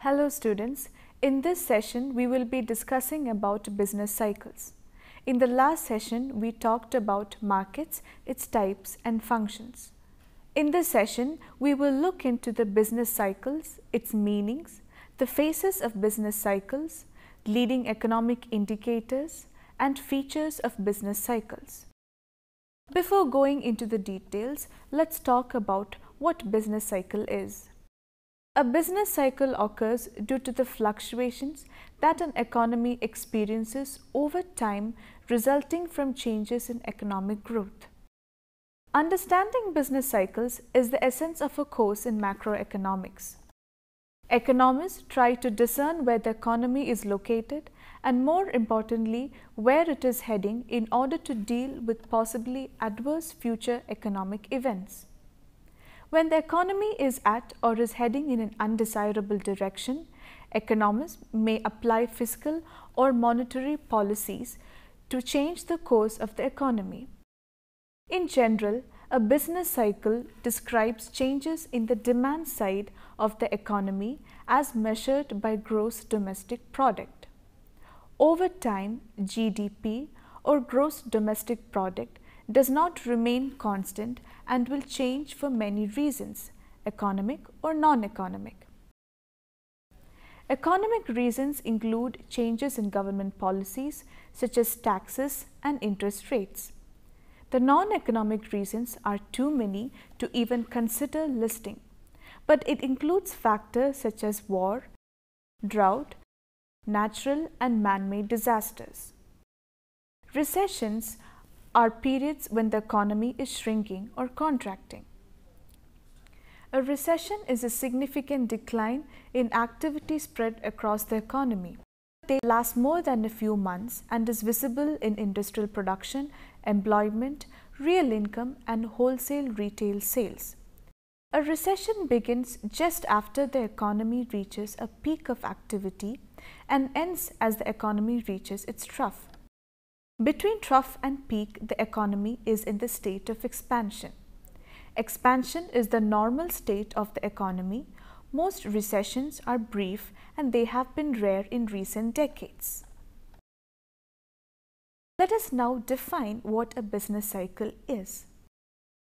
Hello students, in this session we will be discussing about business cycles. In the last session we talked about markets, its types and functions. In this session we will look into the business cycles, its meanings, the phases of business cycles, leading economic indicators and features of business cycles. Before going into the details, let's talk about what business cycle is. A business cycle occurs due to the fluctuations that an economy experiences over time resulting from changes in economic growth. Understanding business cycles is the essence of a course in macroeconomics. Economists try to discern where the economy is located and, more importantly, where it is heading in order to deal with possibly adverse future economic events. When the economy is at or is heading in an undesirable direction, economists may apply fiscal or monetary policies to change the course of the economy. In general, a business cycle describes changes in the demand side of the economy as measured by gross domestic product. Over time, GDP or gross domestic product does not remain constant and will change for many reasons, economic or non-economic. Economic reasons include changes in government policies such as taxes and interest rates. The non-economic reasons are too many to even consider listing, but it includes factors such as war, drought, natural and man-made disasters. Recessions are periods when the economy is shrinking or contracting. A recession is a significant decline in activity spread across the economy. They last more than a few months and is visible in industrial production, employment, real income and wholesale retail sales. A recession begins just after the economy reaches a peak of activity and ends as the economy reaches its trough. Between trough and peak, the economy is in the state of expansion. Expansion is the normal state of the economy. Most recessions are brief and they have been rare in recent decades. Let us now define what a business cycle is.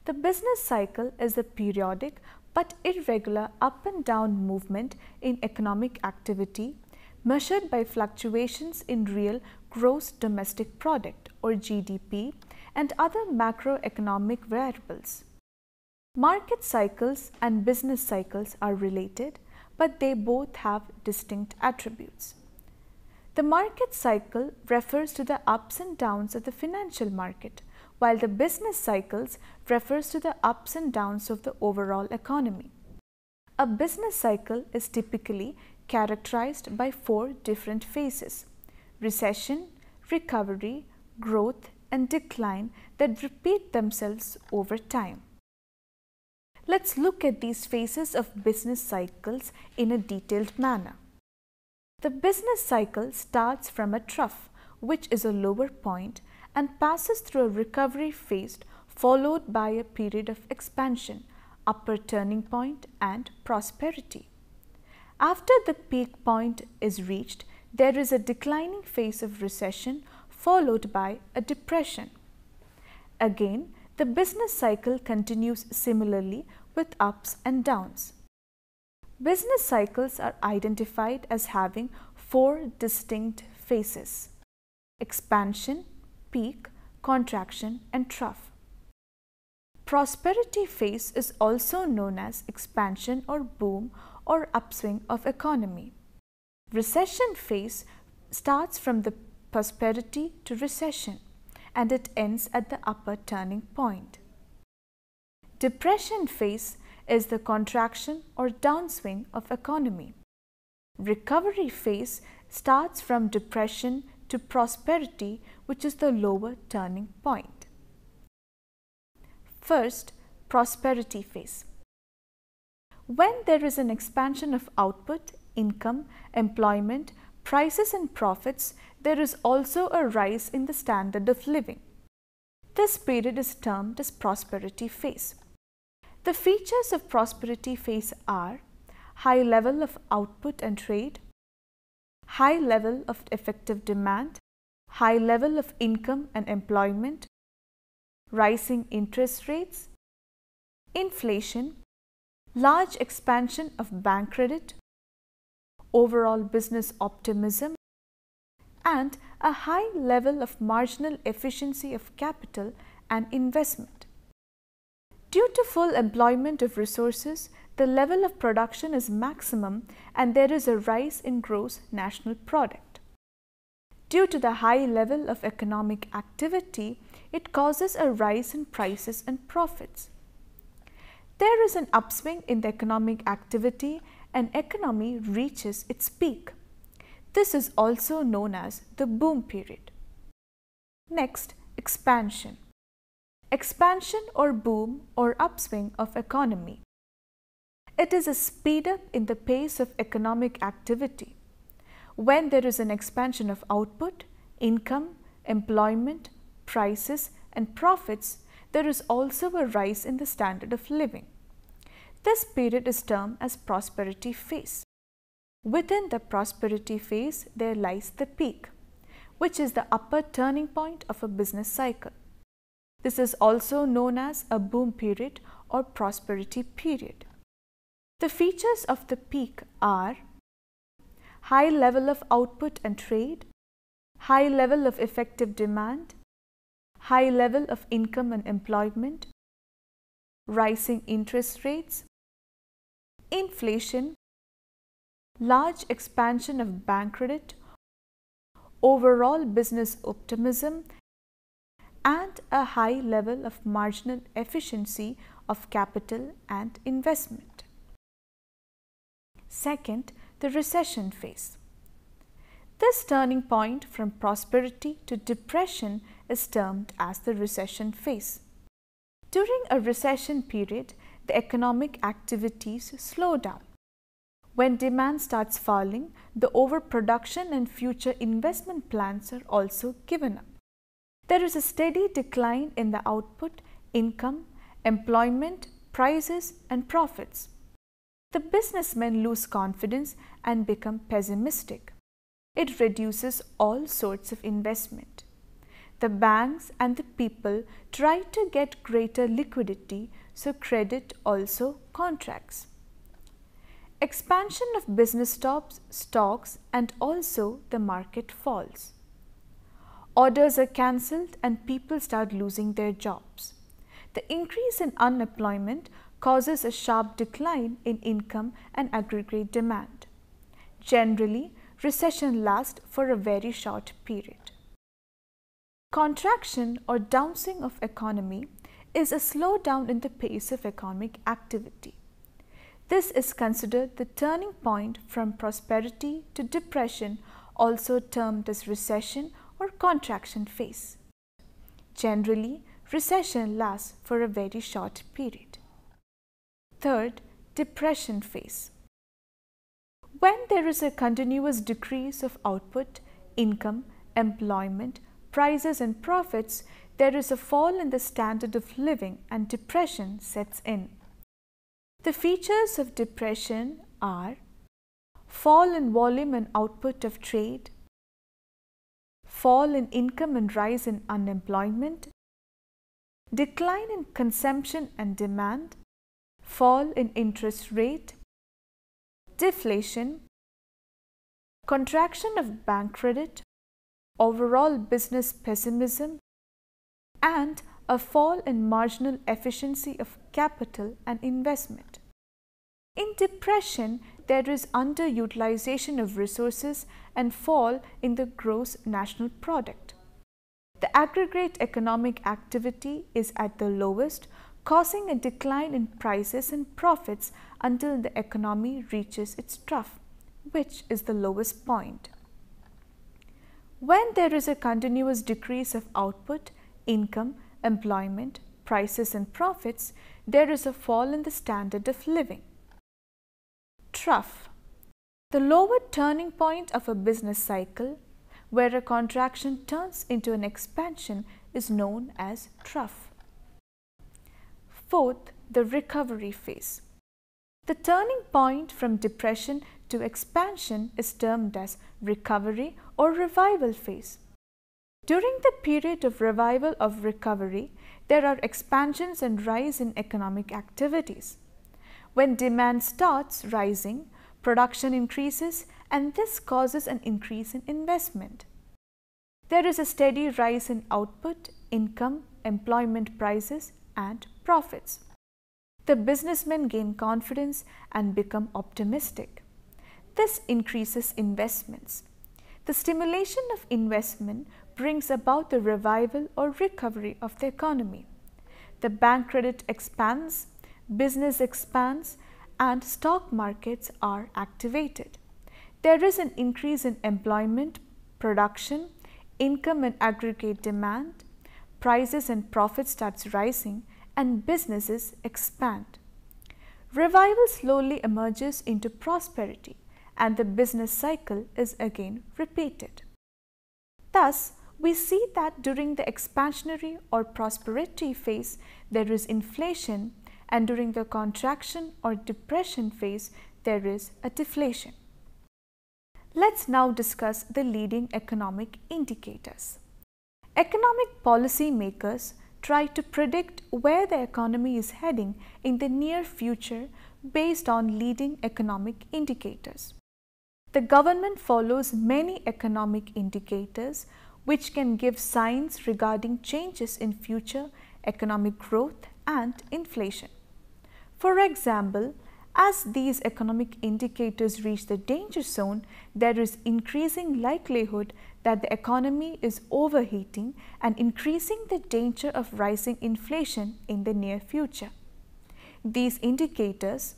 The business cycle is a periodic but irregular up and down movement in economic activity measured by fluctuations in real gross domestic product or GDP and other macroeconomic variables. Market cycles and business cycles are related, but they both have distinct attributes. The market cycle refers to the ups and downs of the financial market, while the business cycles refers to the ups and downs of the overall economy. A business cycle is typically characterized by four different phases: recession, recovery, growth and decline that repeat themselves over time. Let's look at these phases of business cycles in a detailed manner. The business cycle starts from a trough, which is a lower point, and passes through a recovery phase followed by a period of expansion, upper turning point and prosperity. After the peak point is reached, there is a declining phase of recession followed by a depression. Again, the business cycle continues similarly with ups and downs. Business cycles are identified as having four distinct phases: expansion, peak, contraction and trough. Prosperity phase is also known as expansion or boom or upswing of economy. Recession phase starts from the prosperity to recession and it ends at the upper turning point. Depression phase is the contraction or downswing of economy. Recovery phase starts from depression to prosperity, which is the lower turning point. First, prosperity phase. When there is an expansion of output, income, employment, prices and profits, there is also a rise in the standard of living. This period is termed as prosperity phase. The features of prosperity phase are high level of output and trade, high level of effective demand, high level of income and employment, rising interest rates, inflation, large expansion of bank credit, overall business optimism, and a high level of marginal efficiency of capital and investment. Due to full employment of resources, the level of production is maximum and there is a rise in gross national product. Due to the high level of economic activity, it causes a rise in prices and profits. There is an upswing in the economic activity and economy reaches its peak. This is also known as the boom period. Next, expansion. Expansion or boom or upswing of economy. It is a speed up in the pace of economic activity. When there is an expansion of output, income, employment, prices and profits, there is also a rise in the standard of living. This period is termed as prosperity phase. Within the prosperity phase, there lies the peak, which is the upper turning point of a business cycle. This is also known as a boom period or prosperity period. The features of the peak are high level of output and trade, high level of effective demand, high level of income and employment, rising interest rates, inflation, large expansion of bank credit, overall business optimism, and a high level of marginal efficiency of capital and investment. Second, the recession phase. This turning point from prosperity to depression is termed as the recession phase. During a recession period, the economic activities slow down. When demand starts falling, the overproduction and future investment plans are also given up. There is a steady decline in the output, income, employment, prices, and profits. The businessmen lose confidence and become pessimistic. It reduces all sorts of investment. The banks and the people try to get greater liquidity, so credit also contracts. Expansion of business stocks and also the market falls. Orders are cancelled and people start losing their jobs. The increase in unemployment causes a sharp decline in income and aggregate demand. Generally, recession lasts for a very short period. Contraction or downswing of economy is a slowdown in the pace of economic activity. This is considered the turning point from prosperity to depression, also termed as recession or contraction phase. Generally, recession lasts for a very short period. Third, depression phase. When there is a continuous decrease of output, income, employment, prices and profits, there is a fall in the standard of living and depression sets in. The features of depression are fall in volume and output of trade, fall in income and rise in unemployment, decline in consumption and demand, fall in interest rate, deflation, contraction of bank credit, overall business pessimism, and a fall in marginal efficiency of capital and investment. In depression, there is underutilization of resources and fall in the gross national product. The aggregate economic activity is at the lowest, causing a decline in prices and profits until the economy reaches its trough, which is the lowest point. When there is a continuous decrease of output, income, employment, prices and profits, there is a fall in the standard of living. Trough. The lower turning point of a business cycle, where a contraction turns into an expansion, is known as trough. Fourth, the recovery phase. The turning point from depression to expansion is termed as recovery or revival phase. During the period of revival of recovery, there are expansions and rise in economic activities. When demand starts rising, production increases, and this causes an increase in investment. There is a steady rise in output, income, employment prices, and profits. The businessmen gain confidence and become optimistic. This increases investments. The stimulation of investment brings about the revival or recovery of the economy. The bank credit expands, business expands, and stock markets are activated. There is an increase in employment, production, income and aggregate demand, prices and profits starts rising, and businesses expand. Revival slowly emerges into prosperity, and the business cycle is again repeated. Thus, we see that during the expansionary or prosperity phase, there is inflation, and during the contraction or depression phase, there is a deflation. Let's now discuss the leading economic indicators. Economic policy makers try to predict where the economy is heading in the near future based on leading economic indicators. The government follows many economic indicators which can give signs regarding changes in future economic growth and inflation. For example, as these economic indicators reach the danger zone, there is increasing likelihood that the economy is overheating and increasing the danger of rising inflation in the near future. These indicators,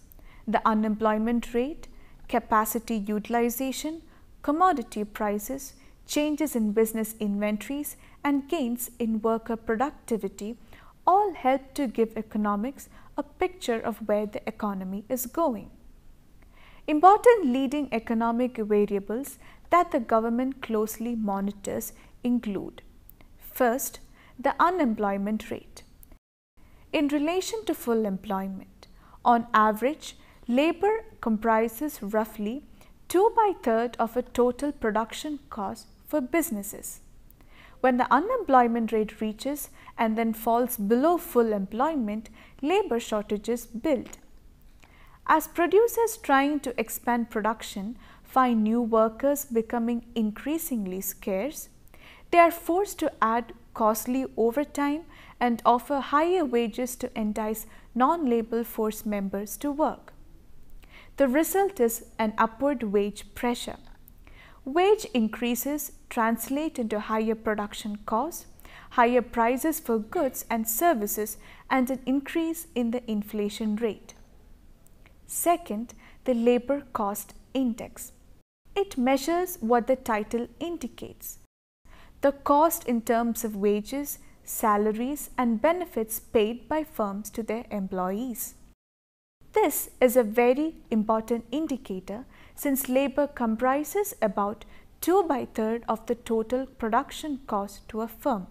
the unemployment rate, capacity utilization, commodity prices, changes in business inventories, and gains in worker productivity all help to give economics a picture of where the economy is going. Important leading economic variables that the government closely monitors include: first, the unemployment rate. In relation to full employment, on average, labor comprises roughly 2/3 of a total production cost for businesses. When the unemployment rate reaches and then falls below full employment, labor shortages build. As producers trying to expand production find new workers becoming increasingly scarce, they are forced to add costly overtime and offer higher wages to entice non-labor force members to work. The result is an upward wage pressure. Wage increases translate into higher production costs, higher prices for goods and services, and an increase in the inflation rate. Second, the labor cost index. It measures what the title indicates: the cost in terms of wages, salaries, and benefits paid by firms to their employees. This is a very important indicator since labor comprises about 2/3 of the total production cost to a firm.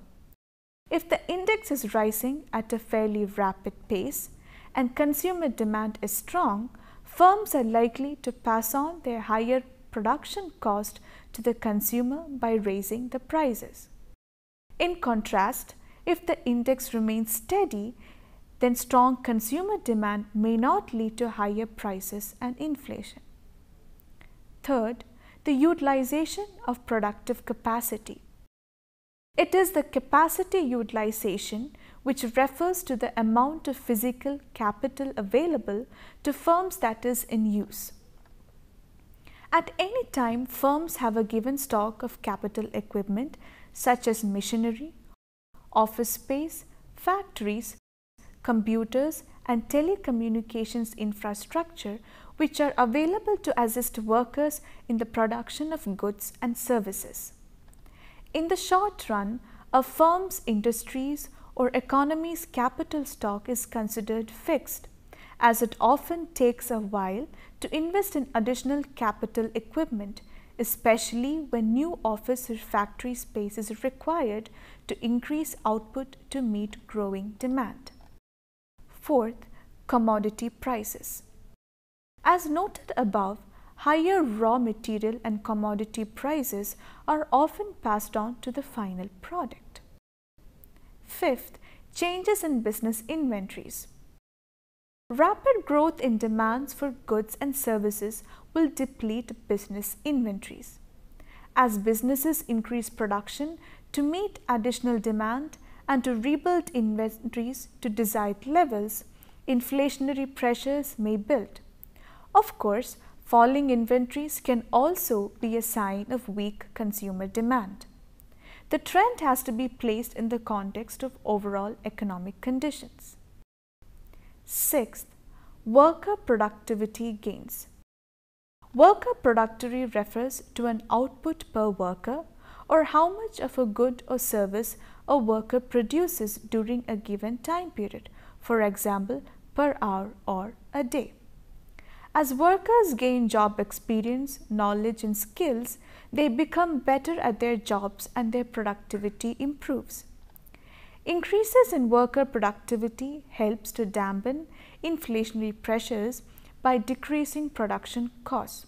If the index is rising at a fairly rapid pace and consumer demand is strong, firms are likely to pass on their higher production cost to the consumer by raising the prices. In contrast, if the index remains steady, then strong consumer demand may not lead to higher prices and inflation. Third, the utilization of productive capacity. It is the capacity utilization which refers to the amount of physical capital available to firms that is in use. At any time, firms have a given stock of capital equipment such as machinery, office space, factories, computers, and telecommunications infrastructure which are available to assist workers in the production of goods and services. In the short run, a firm's industries or economy's capital stock is considered fixed, as it often takes a while to invest in additional capital equipment, especially when new office or factory space is required to increase output to meet growing demand. Fourth, commodity prices. As noted above, higher raw material and commodity prices are often passed on to the final product. Fifth, changes in business inventories. Rapid growth in demands for goods and services will deplete business inventories. As businesses increase production to meet additional demand and to rebuild inventories to desired levels, inflationary pressures may build. Of course, falling inventories can also be a sign of weak consumer demand. The trend has to be placed in the context of overall economic conditions. Sixth, worker productivity gains. Worker productivity refers to an output per worker, or how much of a good or service a worker produces during a given time period, for example, per hour or a day. As workers gain job experience, knowledge and skills, they become better at their jobs and their productivity improves. Increases in worker productivity helps to dampen inflationary pressures by decreasing production costs.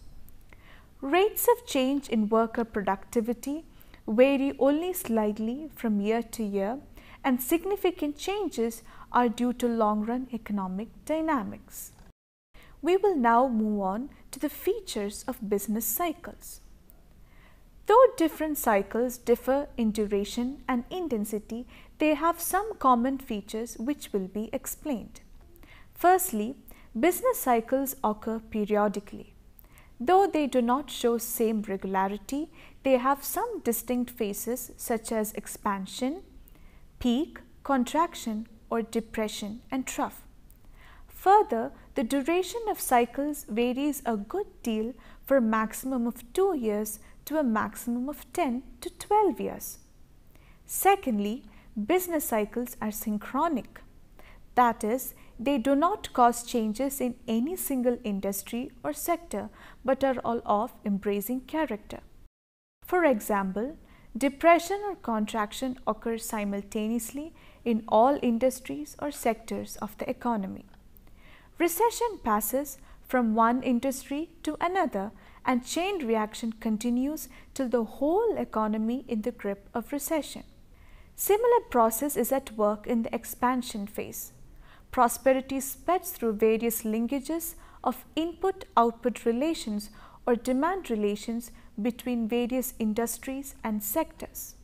Rates of change in worker productivity vary only slightly from year to year, and significant changes are due to long-run economic dynamics. We will now move on to the features of business cycles. Though different cycles differ in duration and intensity, they have some common features which will be explained. Firstly, business cycles occur periodically. Though they do not show same regularity, they have some distinct phases such as expansion, peak, contraction, or depression and trough. Further, the duration of cycles varies a good deal from a maximum of 2 years to a maximum of 10 to 12 years. Secondly, business cycles are synchronic. That is, they do not cause changes in any single industry or sector, but are all of embracing character. For example, depression or contraction occurs simultaneously in all industries or sectors of the economy. Recession passes from one industry to another, and chain reaction continues till the whole economy in the grip of recession. Similar process is at work in the expansion phase. Prosperity spreads through various linkages of input-output relations or demand relations between various industries and sectors.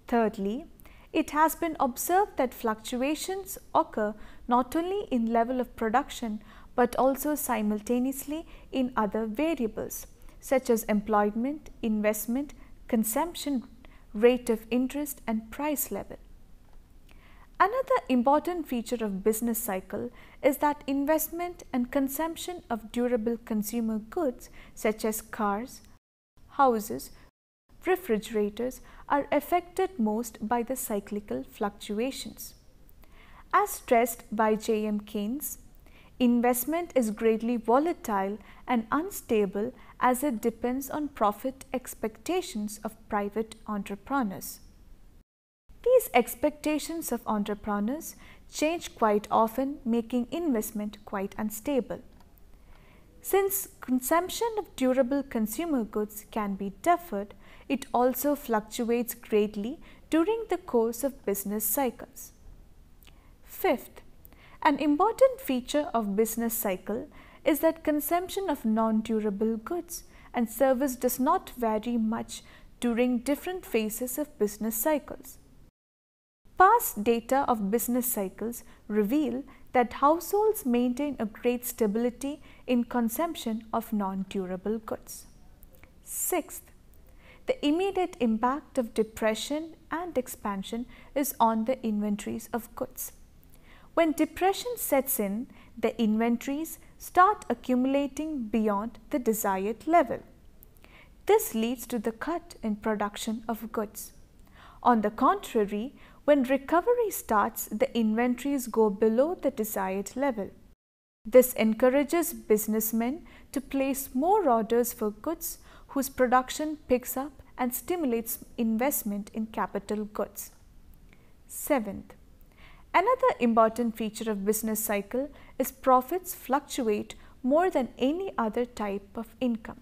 Thirdly, it has been observed that fluctuations occur not only in level of production but also simultaneously in other variables such as employment, investment, consumption, rate of interest and price level. Another important feature of business cycle is that investment and consumption of durable consumer goods such as cars, houses, refrigerators are affected most by the cyclical fluctuations. As stressed by J.M. Keynes, investment is greatly volatile and unstable as it depends on profit expectations of private entrepreneurs. These expectations of entrepreneurs change quite often, making investment quite unstable. Since consumption of durable consumer goods can be deferred, it also fluctuates greatly during the course of business cycles. Fifth, an important feature of business cycle is that consumption of non-durable goods and service does not vary much during different phases of business cycles. Past data of business cycles reveal that households maintain a great stability in consumption of non-durable goods. Sixth, the immediate impact of depression and expansion is on the inventories of goods. When depression sets in, the inventories start accumulating beyond the desired level. This leads to the cut in production of goods. On the contrary, when recovery starts, the inventories go below the desired level. This encourages businessmen to place more orders for goods whose production picks up and stimulates investment in capital goods. Seventh, another important feature of business cycle is profits fluctuate more than any other type of income.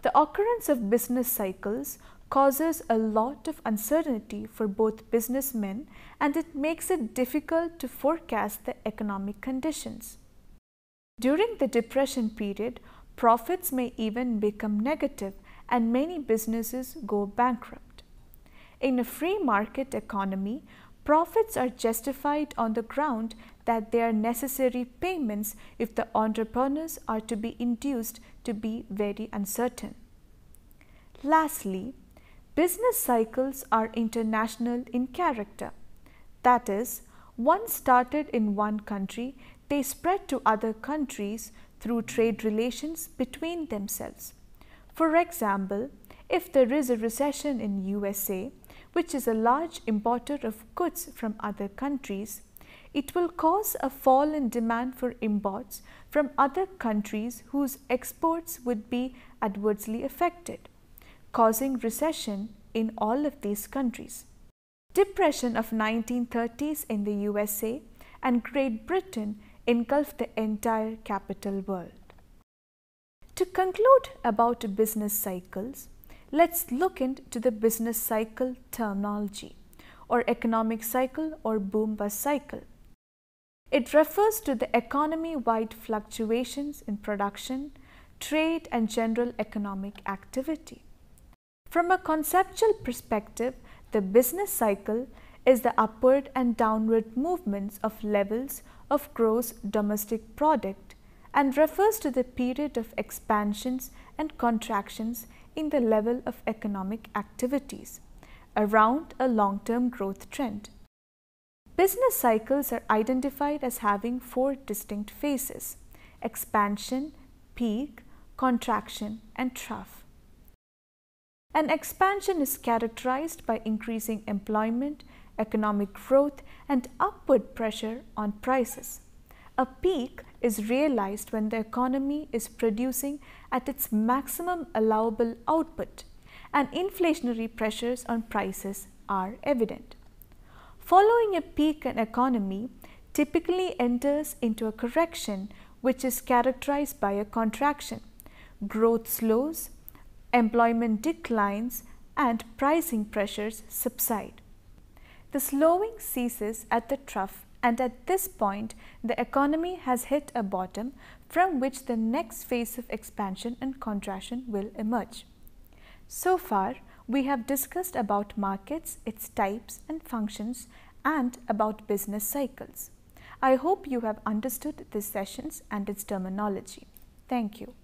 The occurrence of business cycles causes a lot of uncertainty for both businessmen, and it makes it difficult to forecast the economic conditions. During the Depression period, profits may even become negative and many businesses go bankrupt. In a free market economy, profits are justified on the ground that they are necessary payments if the entrepreneurs are to be induced to be very uncertain. Lastly, business cycles are international in character. That is, once started in one country, they spread to other countries through trade relations between themselves. For example, if there is a recession in USA, which is a large importer of goods from other countries, it will cause a fall in demand for imports from other countries whose exports would be adversely affected, causing recession in all of these countries. Depression of 1930s in the USA and Great Britain engulfed the entire capital world. To conclude about business cycles, let's look into the business cycle terminology, or economic cycle or boom-bust cycle. It refers to the economy-wide fluctuations in production, trade, and general economic activity. From a conceptual perspective, the business cycle is the upward and downward movements of levels of gross domestic product and refers to the period of expansions and contractions in the level of economic activities around a long-term growth trend. Business cycles are identified as having four distinct phases: expansion, peak, contraction, and trough. An expansion is characterized by increasing employment, economic growth, and upward pressure on prices. A peak is realized when the economy is producing at its maximum allowable output and inflationary pressures on prices are evident. Following a peak, an economy typically enters into a correction which is characterized by a contraction. Growth slows, employment declines, and pricing pressures subside. The slowing ceases at the trough, and at this point the economy has hit a bottom from which the next phase of expansion and contraction will emerge. So far, we have discussed about markets, its types and functions, and about business cycles. I hope you have understood these sessions and its terminology. Thank you.